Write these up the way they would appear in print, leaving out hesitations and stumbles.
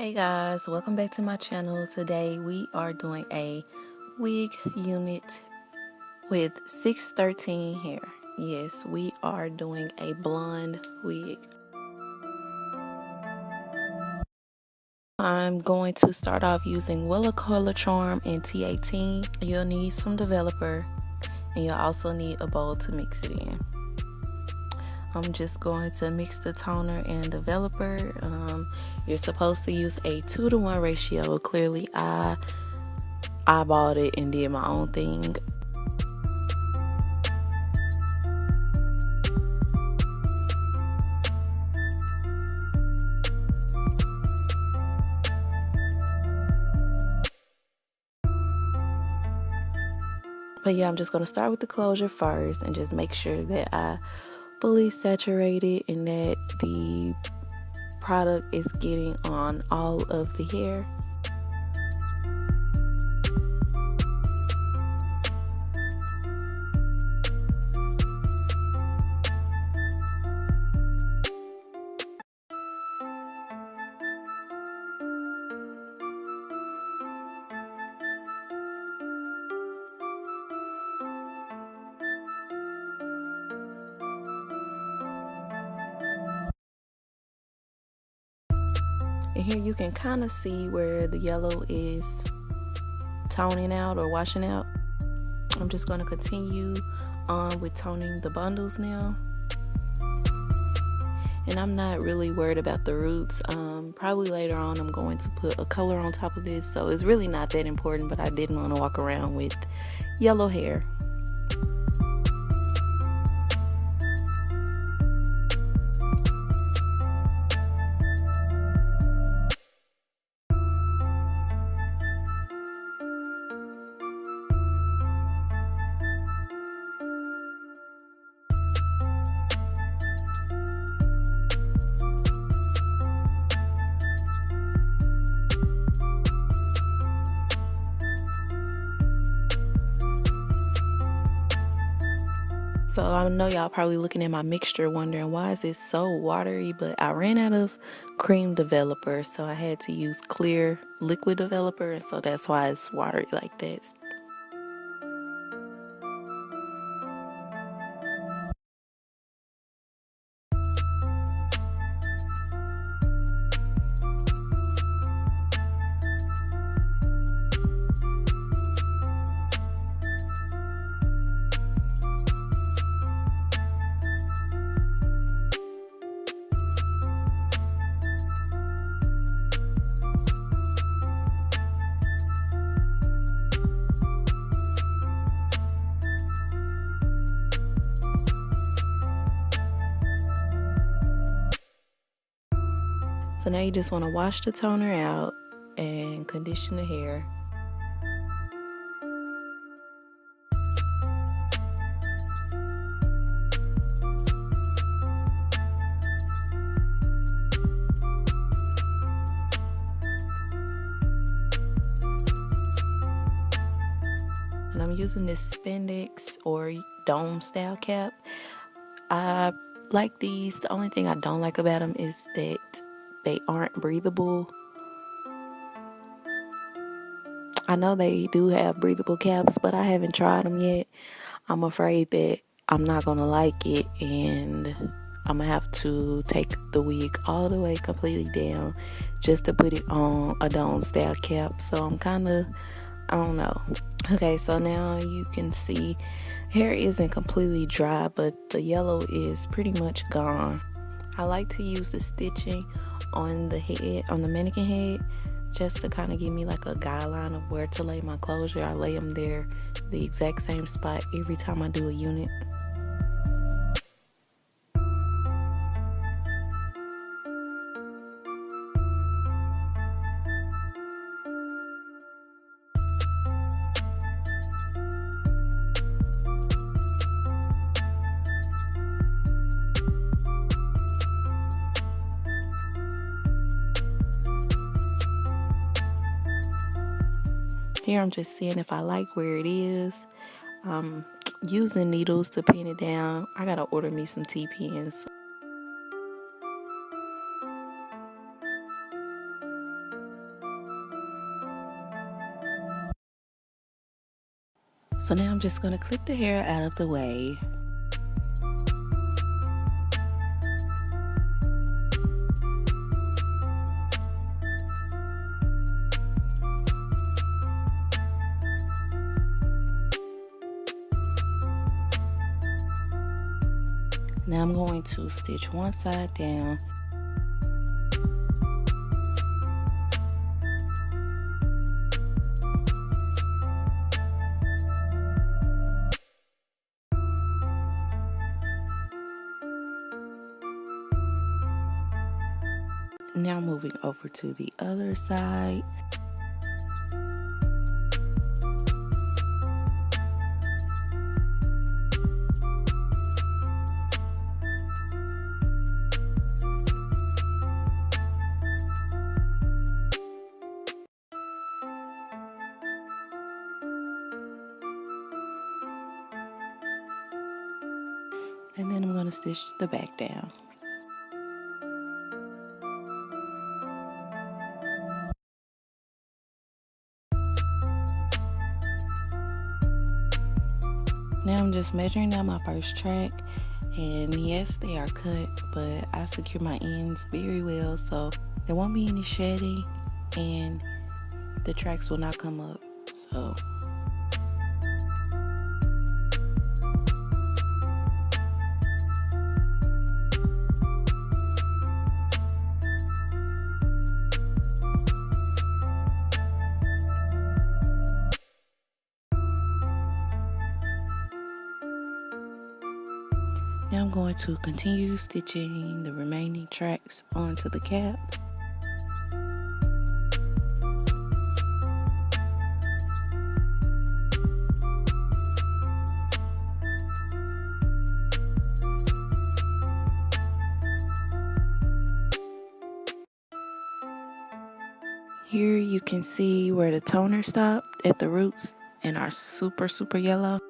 Hey guys, welcome back to my channel. Today we are doing a wig unit with 613 hair. Yes, we are doing a blonde wig. I'm going to start off using Willow Color Charm and T18. You'll need some developer and you'll also need a bowl to mix it in. I'm just going to mix the toner and developer. You're supposed to use a 2-to-1 ratio. Clearly I eyeballed it and did my own thing. But yeah, I'm just going to start with the closure first and just make sure that I fully saturate it and that the product is getting on all of the hair. And here you can kind of see where the yellow is toning out or washing out. I'm just going to continue on with toning the bundles now. And I'm not really worried about the roots. Probably later on I'm going to put a color on top of this, so it's really not that important, but I didn't want to walk around with yellow hair. So I know y'all probably looking at my mixture wondering why is it so watery, but I ran out of cream developer, so I had to use clear liquid developer, and so that's why it's watery like this. So now you just want to wash the toner out and condition the hair. And I'm using this spandex or dome style cap. I like these. The only thing I don't like about them is that they aren't breathable. I know they do have breathable caps, but I haven't tried them yet. I'm afraid that I'm not gonna like it and I'm gonna have to take the wig all the way completely down just to put it on a dome style cap. So I'm kinda, I don't know. Okay, so now you can see hair isn't completely dry, but the yellow is pretty much gone. I like to use the stitching on the head, on the mannequin head, just to kind of give me like a guideline of where to lay my closure. I lay them there the exact same spot every time I do a unit. Here I'm just seeing if I like where it is. Using needles to pin it down. I gotta order me some T-pins. So now I'm just going to clip the hair out of the way. Now I'm going to stitch one side down. Now moving over to the other side. And then I'm going to stitch the back down. Now I'm just measuring out my first track, and yes, they are cut, but I secure my ends very well, so there won't be any shedding and the tracks will not come up. So now I'm going to continue stitching the remaining tracks onto the cap. Here you can see where the toner stopped at the roots and are super yellow.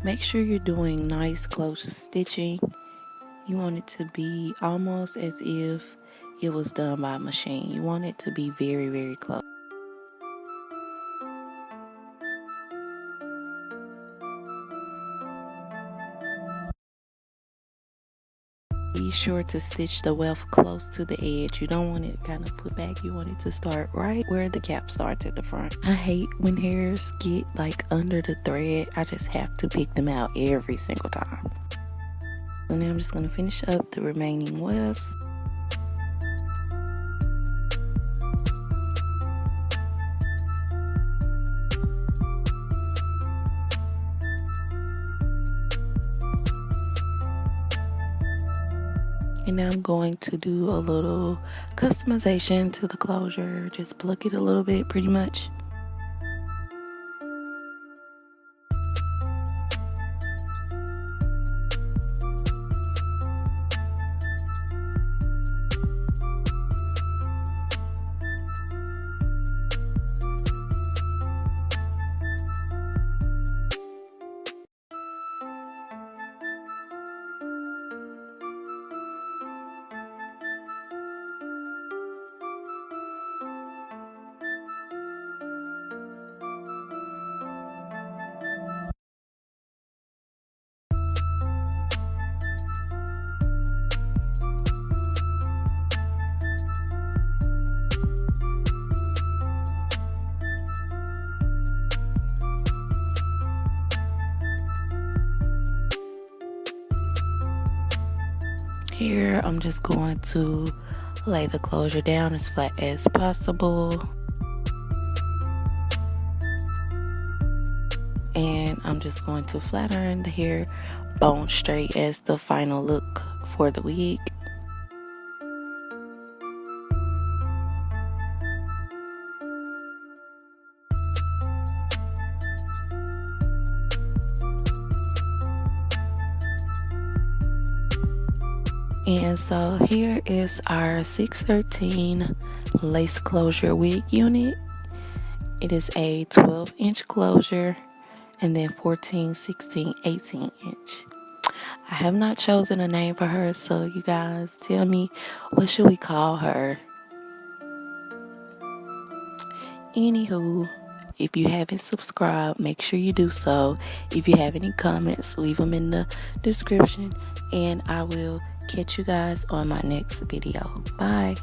Make sure you're doing nice close stitching. You want it to be almost as if it was done by machine. You want it to be very close. Be sure to stitch the weft close to the edge. You don't want it kind of put back. You want it to start right where the cap starts at the front. I hate when hairs get like under the thread. I just have to pick them out every single time. So now I'm just going to finish up the remaining wefts. And now I'm going to do a little customization to the closure. Just pluck it a little bit, pretty much. Here I'm just going to lay the closure down as flat as possible. And I'm just going to flat iron the hair bone straight as the final look for the wig. And so here is our 613 lace closure wig unit. It is a 12-inch closure and then 14, 16, 18 inch. I have not chosen a name for her, so you guys tell me, what should we call her? Anywho, if you haven't subscribed, make sure you do so. If you have any comments, leave them in the description, and I will catch you guys on my next video. Bye.